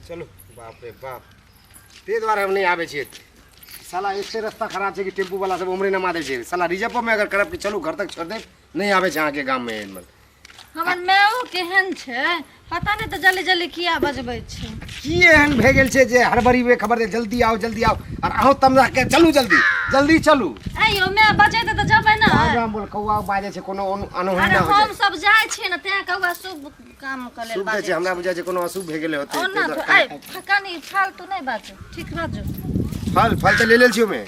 चलो बाप रे बाप ते द्वारा हम नहीं आवे छे साला ऐसे रास्ता खराब है कि टेम्पू वाला सब उमरे न मारे छे साला रिजर्व में अगर करब कि चलू घर तक छोड़ दे नहीं आवे छे के गांव में हमर मेओ केहन छे पता नहीं तो जल्दी जल्दी किया बजबै छे की एहन भे गेल छे जे हड़बड़ी में खबर दे जल्दी आओ और आओ तमरा के चलू जल्दी जल्दी चलू आइयो मैं बजे त जबै ना गाम बोल कौवा बाजे छे कोनो अनहोनी अरे ना हो हम सब जाय छे न ते कौवा शुभ काम करे शुभ बाजे छे हमरा बुझा छे कोनो अशुभ भे गेले होते ओ ना आइ फकानी फालतू नहीं बाजो ठीक बाजो फल तो ले लेल छियो मैं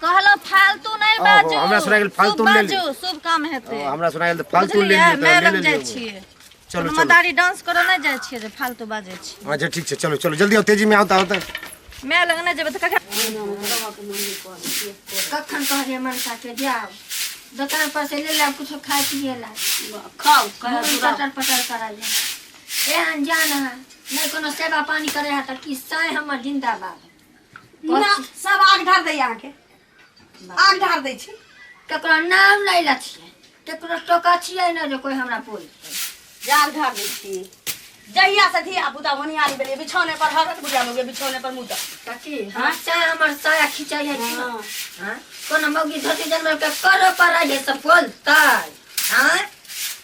कहलो फालतू नहीं बाजो हमरा सुना गेल फालतू ले ले बाजो शुभ काम हेते हमरा सुना गेल फालतू ले ले मैं लग जाय छिए चलो मदारी डांस करो नहीं जाय छिए जे फालतू बाजे छी अच्छा ठीक छे चलो चलो जल्दी आओ तेजी में आओ त मैं लगने जेब त कखन कहले मन साथे जाओ दुकान पर से ले ले कुछ खाए पिए ला खाओ पटर पटर करा ले एहन जान है नहीं कोनो सेवा पानी करे है त किस्सा हमर जिंदाबाद ना सब आग ढार दै आके आग ढार दै छी केकरो नाम नहीं ला छिए केकरो टोका छिए न जे कोई हमरा बोल आग ढार दै छी जहिया से धिया पुता होनियारी बेले बिछौने पर हरत बुझा लोगे बिछौने पर मुदा कथी हां चाहे हमर साया खिंचाई है हां कोनो मौगी धोती जन्म के करो पर है सब बोलताई हां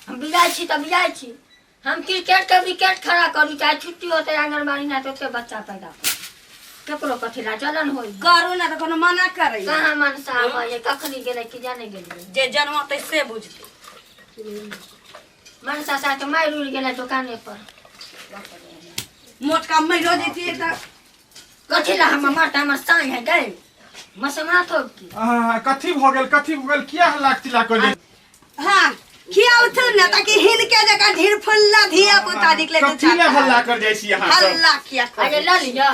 हम बियाह छी त बियाह छी हम क्रिकेट के विकेट खड़ा करू चाहे छुट्टी होते आंगनबाड़ी ना तो बच्चा पैदा कर केकरो कथी ला जलन होई करू ना त कोनो मना करे कहां मनसा होय कखनी गेले कि जाने गेले जे जन्मते से बुझते मनसा सा के मार उड़ गेले दुकाने पर मोटका मैरो देती त कथी ला हम मारता हमर साई है गए मसमा तो की कथी भ गेल किया हल्ला चिल्ला कइले हां किया उठू ना ताकि हिनके जका ढीर फुल्ला धिया पुता निकले तो कथी ले हल्ला कर जाय छी यहां हल्ला किया अरे ल लिया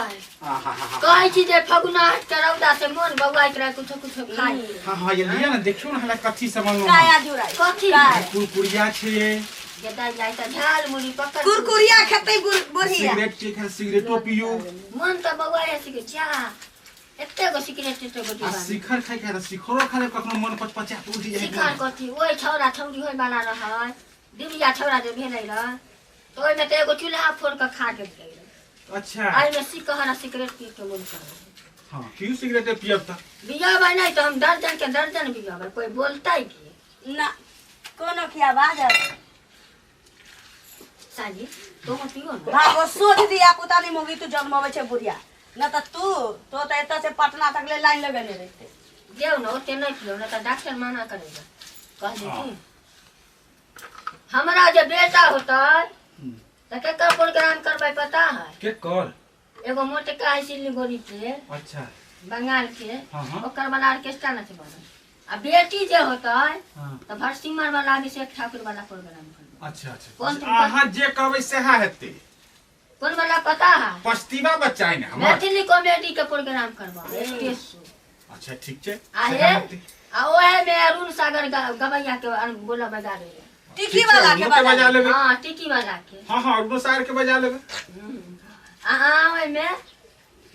कहै छी जे फगुना हट के रौदा से मन बगुआइत रहे कुछ कुछ खाई हां ये लिया ना देखियो ना हल्ला कथी से मंगो काया जुराई कथी कुरकुरिया छे गेदा जाय त झाल मुड़ी पकड़ कुरकुरिया खेतै बुढ़िया सिगरेट के खा सिगरेटो पियो मन त बगुआय सिके चा एते गो सिगरेट एते गो दीवान शिखर खाइ के शिखरो खाले कखनो मन पचपचा उठि जाय शिखर कथी ओइ छौरा छौरी होय वाला रहै दिबिया छौरा जे भेलै र तो ओइ में त एगो चूल्हा फोड़ के खा के गेलै अच्छा आई में सिकहरा सिगरेट पी के मन कर हां क्यों सिगरेट पियब त बियाह नहीं तो हम दर्जन के दर्जन बियाह कोई बोलता ही की ना कोनो की आवाज आ साली तो मत पियो ना भागो सोच दिया पुता नहीं मोगी तू जन्मवे छे बुढ़िया न त तू तो एता से पटना तक ले लाइन लगने रहते देव न ओते नहीं पियो न त डॉक्टर मना करेगा कह दे की हमरा जे बेटा होता त केकर प्रोग्राम करबै पता है के कर एगो मोटका है सिलीगुड़ी के अच्छा बंगाल के हां ओकर वाला ऑर्केस्ट्रा न छै बनल आ बेटी जे होता हां त भरसिमर वाला अभिषेक ठाकुर वाला प्रोग्राम करबै अच्छा कौन अच्छा आहा जे कहबै सेहा हेते कौन वाला पता है पछतीवा बच्चा है ना हमर मैथिली कॉमेडी के प्रोग्राम करबा स्टेज शो अच्छा ठीक छे आहे आ ओहे में अरुण सागर गवैया के बोला बजा रे टिकी वाला के बजा लेबे हां टिकी वाला के हां हां अरुण सागर के बजा लेबे आ ओहे में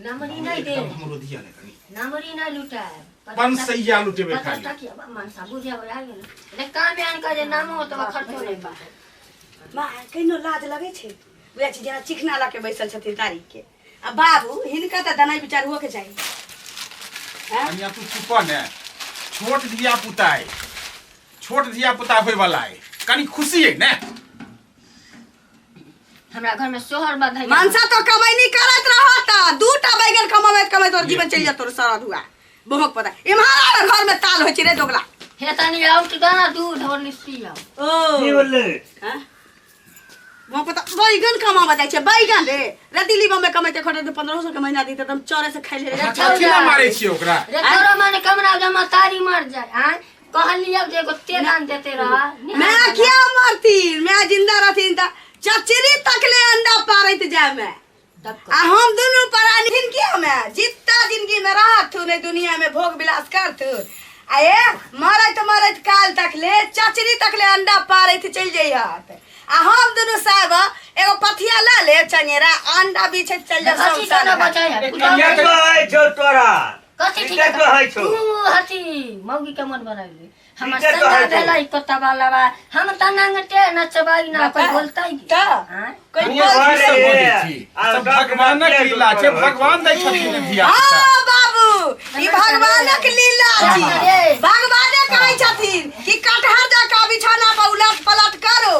नमरी नहीं दे हमरो दिया ले कनी नमरी नहीं लुटाए पंसैया लुटेबे खाली 50 टकिया मनसा बुझिया हो गेल रे काम में आन जे नाम हो तो खर्चो नहीं बा मां केनो लाज लगे छे वे छी जना चिकना ला के बैसल छथिन तारीख के आ बाबू हिनका त दनाई विचार हो के चाहिए हैं अनिया तू चुप ने छोट धिया पुता है छोट धिया पुता होय वाला है कनी खुशी है ने हमरा घर में सोहर बधाई मानसा तो कमाई नहीं करत रहत दूटा बैगन कमावे तोर जीवन चल जात तोर सारा धुआ बहुक पता इम्हारा घर में ताल होय छी रे दोगला हे तनी आउट गाना दूध और निस्ती आओ ओ की बोलले हैं वो पता बैगन कमावा जाय छे बैगन रे दिल्ली बम्बे कमाते खटे 1500 के महीना दी त हम चौरे से खाइ ले रे कथी ना मारे छी ओकरा रे तोरा माने कमरा जमा तारी मर जाए हां कहलिए जे एगो तेलान देते रहा मैं क्या मरती मैं जिंदा रहती त चचरी तकले अंडा पारत जाए मैं आ हम दोनों परानी जिंदगी में जितना जिंदगी में रहत हूं ने दुनिया में भोग विलास करत आए मरत काल तकले चचरी तकले अंडा पारत चल जइहत आ हम दोनों साहब एगो पथिया ला ले चंगेरा अंडा बीछे चल जा कथी कोनो बचाई है क्या कहै छौ तोरा कथी क्या कहै छौ तू हथी मौगी के मन बनाइले हमर संगा भेलै कोता वाला बा हम त नंगटे नचबाई ना कोई बोलतै का हां कोई कनिया बोल सब बोलै छी सब भगवानक लीला छै भगवान दै छथिन धिया हाँ बाबू ई भगवानक लीला छी भगवाने कहै छथिन कि कटहर जका बिछौना पर उलट पलट करो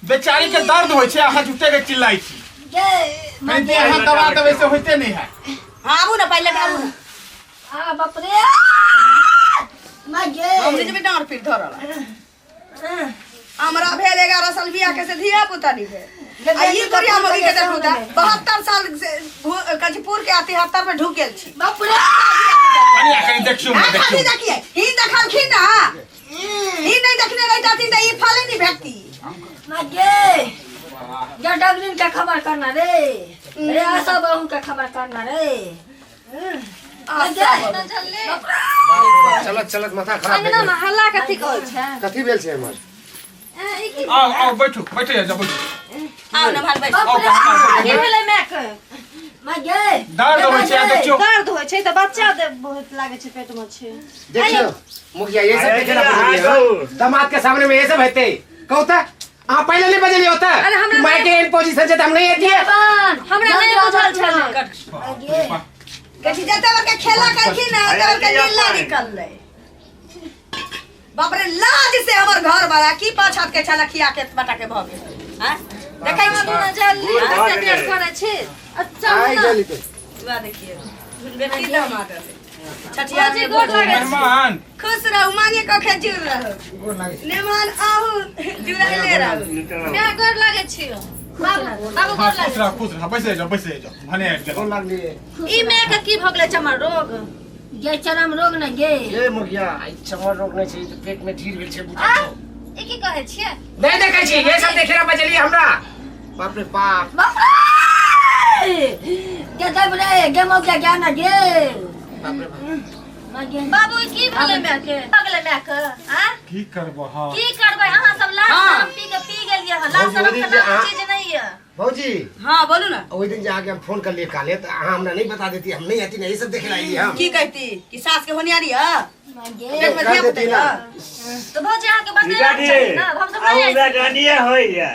बेचारी के दर्द होइ छै अहाँ झूठे के चिल्लाई छी ये नहीं अहाँ दवा देबै से होइते नहीं है आबू ना पहले आबू ना आ बाप रे मागे हमरे जे डांर पीट धरल हमरा भेल 11 साल बियाह के से धिया पुता नहीं भेल आ ई करिया मगी के देखू ता 72 साल से कचपुर के 73 में ढुक गेल छी बाप रे कनिया कनि देखियो आ देखियो खाली देखिए ही देखलखिन ना ही नहीं देखने रहती त ई फले नहीं भेटती मागे जा डगरिन के खबर करना रे रे आशा बहू के खबर करना रे चलत चलत माथा खराब अंगना में हल्ला कथी कहै छै कथी भेल छै हमर आओ बैठो बैठे जा बैठो आओ ना भाल बैठ की भेलै माय के मागे दर्द होइ छै देखियो दर्द होइ छै त बच्चा बहुत लागे छै पेट में छै देखियो मुखिया ये सब देखेला पड़िए दामाद के सामने में ये सब हेते कहता आप पहले नहीं बजली होता मैं के इन पोजीशन से हम नहीं आती है हमरा नहीं बुझल छले कथी जते के खेला करखिन ना तब के लीला निकलले बाप रे लाज से हमर घर वाला की पाछत के छला खिया के बटा के भ गेल हैं देखै छी ना जल्दी से टेस्ट करे छै अच्छा आई ना जल्दी पे दुआ देखिए बेटी दामाद छठिया जी गोर लागे छै मेहमान खुश रहू मांगे को खजूर रहू गोर लागे मेहमान आहू जुड़ाइले रहू मैं गोर लागे छी बाबू बाबू गोर लागे खुश रह बैसे जाओ भने गोर लागली ई माय के की भगले चमर रोग गे चरम रोग न गे ए मुखिया आई चमर रोग नहीं छै तो पेट में ढीर भेल छै आ बुझा ई की कहै छियै नहीं देखे छी ये सब देखेला बजली हमरा बाप रे बाप बाप रे गे दब रे गे मौका ज्ञान गे बाप रे बाप मागे बाबू ई की भेलै माय के भगले माय के हां की करबो हां की करबै अहाँ सब लाल शरम पी गेलियै हन लाल शरम के नाम चीज नहीं है भौजी हां बोलू ना ओई दिन जाके हम फोन कर लिए काले तो अहाँ हमरा नहीं बता देती हम नहीं आती नहीं ये सब देखे लाई हम की कहती कि सास के होनियारी है मागे पेट में धिया पुता है तो भौजी अहाँ के बतेला छै ना हम सब नहीं आउला जानिए होइया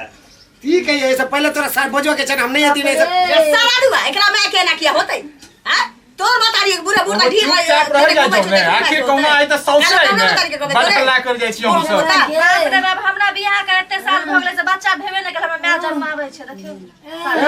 ठीक है ये सब पहले तोरा साथ बजवा के चन हम नहीं आती नहीं सब ये सारा दुआ एकरा में के ना किया होतै हैं तोर बतारी बुरा बुरा ढीर चुपचाप रह जा जो मैं आखिर कौना आई त सौसे है मैं बड़कला कर जाय छी हम सब बाप रे बाप हमरा बियाह के एते साल भ गेलै से बच्चा भेबे नै केल हमरा माय जन्म आबै छै देखियो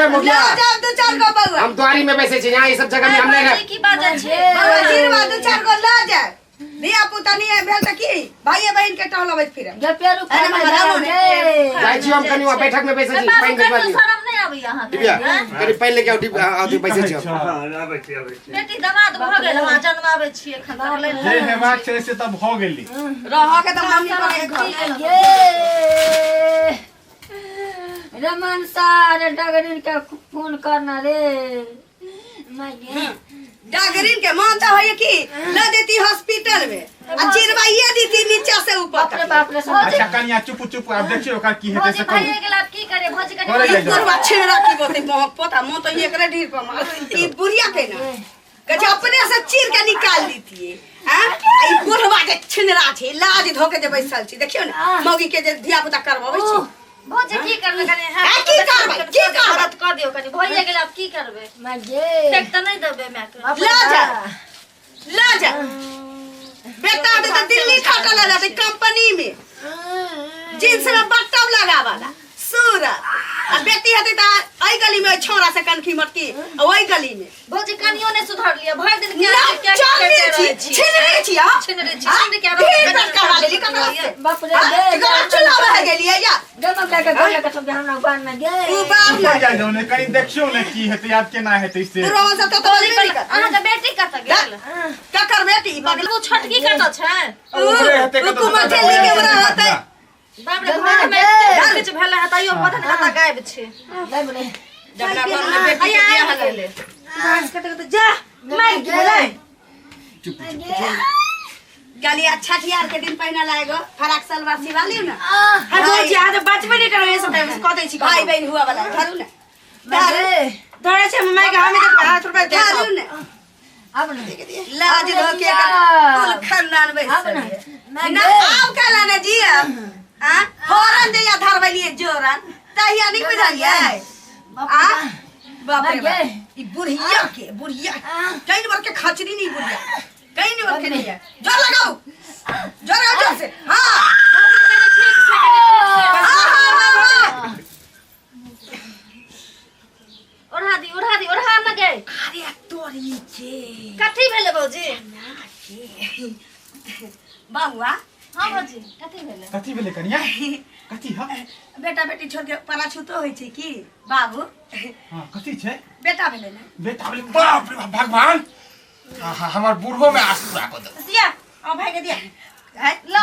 ए मुखिया ला जाओ दो चार गो बउआ हम द्वारी में बैसे छी यहाँ ये सब जगह में हम नहीं की बाजै छै बउआ जीरवा दो चार गो ला जाए धिया पुता नहीं भेल त की भाई बहन के टहलबैत फिरे गे पेरू अरे खाना महाराज गे जाय छी हम कनी वहाँ बैठक में बैसे छी पानी भिजवा दी शरम नहीं आबै अहाँ के दिव्या कनी पहले लेके आउटी बैसे छी हम। हाँ आबै छी बेटी दामाद भ गेल हमरा जन्म आबै छियै खबर ले जे हेबाक छै से तब भ गेली रह के त मम्मी पर घर गे रमन सारे डगरिन के फोन करना रे मागे डागरिन के मानता है कि ल देती हॉस्पिटल में आ चिरवाइए देती नीचे से ऊपर बाप रे अच्छा कनिया चुप चुप अब देखियो ओकर की हेतै भौजी से भाई कहू के लाभ की करे भौजी करे कनी जाय जाओ। पूर्वा छिड़ा की बोते मोह पोता मो तो एकरे ढीर पर मार ई बुढ़िया के ना कहे अपने से चीर के निकाल दीती हां ई बुढ़वा के छिनरा छे लाज धोके जे बैसल छी देखियो ना मौगी के जे धिया पुता करबाबै छी भौजी की करबे कनी आ, की करबै? की करबै? मदद कर दियो कनी भौजी के लाभ की करबे मागे फेक त नहीं देबे माय के ला जा ला जा बेटा दे तो दिल्ली खटल रहते कंपनी में जींस में बटम लगावाला सूरत आ बेटी हती त आई गली में छोरा से कनखी मटकी ओई गली में भौजी कनियो ने सुधर लिया भर दिन ना क्या चलनी करते छी छिनरी छी हां छिनरी छी छिनरी के ढेर बार करवा लेली ककरा से बाप रे गे ककरा चुनाव है गेलिए या गे मौका के गोले के सब हमरा बान में गे तू बाप ऊपर ना जाय जाओ ने कनी देखियो ने की हेतै याद केना हेतै से रोवा से तो भौजी बोली पर कर अहाँ के बेटी कत गेल ककर बेटी पगल वो छोटकी कत छै ऊपरे हेतै के तो कुमार ठेली के बड़ा होतै बाप रे घर में किछ भेले है तइयो पता नहीं कत गायब छै दब रे जकरा घर में बेटी के बियाह लेले मांस कत कत जा मार गेलै गाली अच्छा ठियार के दिन पहिना लाएगो फराक सलवार सिवा लियो ना हां भौजी आज बचबे नहीं करे सब टाइम क दै छी भाई बहन हुआ वाला धरू ना रे धरे छै माय के हमें देख हाथ रुपए धरू ना अब नहीं लाज अब धोके नहीं कुल खानदान बैठ अब नहीं मैं ना आव काला ने जी हां होरन जे या धरवलिए जोरन तहिया नहीं बुझाइए आ बाप रे बाप ई बुढ़िया के बुढ़िया कहीं बार के खचरी नहीं बुढ़िया कहीं नहीं बार के नहीं है जोर लगाओ जोर से हां ओढ़ा न गए अरे तोरी के कथी भेले भौजी बाबुआ हां भौजी कथी भेले कथी भेले कनिया कथी ह बेटा बेटी छोड़ के पराछूतो होई छै की बाबू हां कथी छै बेटा भेले ना बेटा भेले बाप रे बाप भगवान हमर बूढ़ो में आंसू आ क दिया आ भाई के दिया ला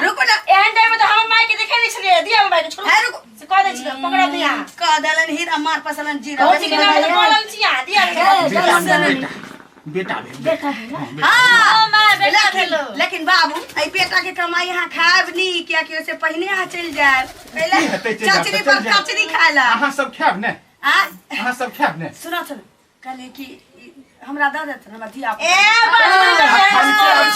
रुको ना एहन टाइम में तो हम माय के देखे नहीं छलिए दिया हम भाई के छोड़ है रुको से कह दे छी पकड़ा दिया का दलन हीरा मार पसलन जीरा भौजी के नाम तो बोलल छी दिया बेटा भेले देखा हां मां बेटा भेलो लेकिन बाबू आई बेटा के कमाई यहाँ खाब नहीं क्या कि उसे पहले यहाँ चल जाए पहले की हेतै चलि जाएब, चचरी चलि पर जाएब। कचरी खाला अहाँ सब खायब ने आ अहाँ सब खायब ने सुनो कहले कि हमरा दऽ देत हमरा धिया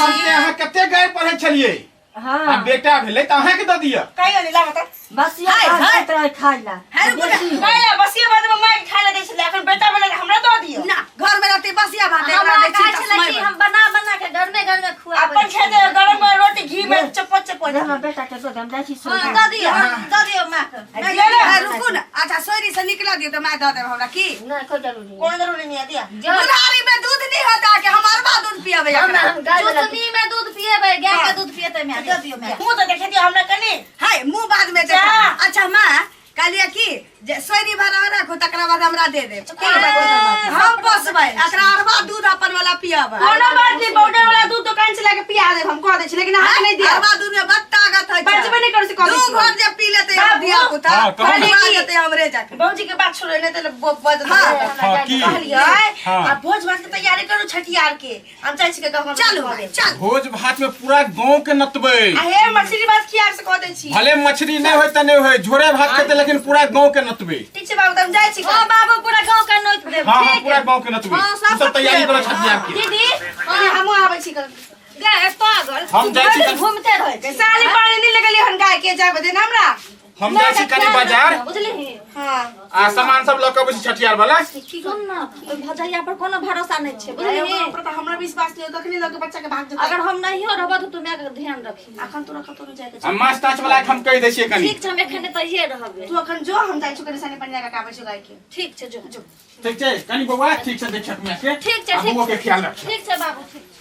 हमके अहाँ कते गए पढ़े छलिए आ बेटा भेले त अहाँ के द दिया कहियो नहीं लागत बस ये खाइला है रुको ना पहले बसिया बाद में माय के खाए दै छले अखन बेटा भेले हमरा दऽ दियो ना घर में रहते बसिया भात हमरा एकरा कहे दे छले कि हम बना के घर में खुआ अपन खेते गरम में रोटी घी में चपच चपच हमरा बेटा के दो हम जाइ छी सो हां दऽ दियो मां के है रुको ना अच्छा सोरी से निकला दियो तो मैं दऽ देब हमरा की नहीं कोई जरूरी कोन जरूरी नहीं है दिया बुढ़ारी में दूध नहीं होता कि हमार बा दूध पियावे एकरा हम गाय वाला चुसनी में दूध पिएबे गाय के दूध पिएते मैं दऽ दियो मैं मुंह तो देखे दियो हमरा कनी हाय मुंह बाद में देखा अच्छा मां कहलिए कि जे सोरी भरा रखो तकरा बाद हमरा दे दे हम पोसबै एकरा अरबा दूध अपन वाला पियाबै कोनो बात नहीं पाउडर वाला दूध दुकान से लाके पिया दे हम कह दे छी लेकिन हम नहीं दिया अरबा दूध में बत्तागत है बचबे नहीं कर से कह दू घर जे पी लेते हम दिया पुता हाँ, कहू खाली ना। जेते हमरे जाके भौजी के बात छोड़े नहीं तो बद हाँ, की? कहलिए हाँ। आ भोज भात के तैयारी करू छठियार के हम चाहे छी के कहब चलू भाई चल भोज भात में पूरा गांव के नतबै आ हे मछली बात खियार से कह दे छी भले मछली नहीं होय त नहीं होय झोरे भात खेते लेकिन पूरा गांव के नतबै ठीक छै बाबू हम जाय छी ओ बाबू पूरा गांव का नोच दे हां हां पूरा गांव के नतबै हाँ, तू सब तैयारी करो छठियार के दीदी हम आबै छी गाय पागल हम जाइ छी घूमते रहे छी साली पानी नहीं लगलिए हम गाय के जाय बदे हमरा हम जाइ छी कनी बाजार बुझली हां आ सामान सब ल के अबै छी छठियार वाला सुन ना ओइ भजैया पर कोनो भरोसा नहीं छै बुझली ऊपर तो हमरा विश्वास नहीं तखनी लगे बच्चा के भाग जते अगर हम नहीं हो रहब तो तुम्हें के ध्यान रखी अखन तोरा कतो न जाय के हम माछ ताछ वाला के हम कह दै छियै कनी ठीक छै हम एखन तइए रहबे तू अखन जो हम जाय छु कनी सानी पंजा का आबै छु गाय के ठीक छै जो ठीक छै कनी बौआ ठीक छै देख छठ में के ठीक छै आ बौआ के ख्याल रख ठीक छै बाबू ठीक छै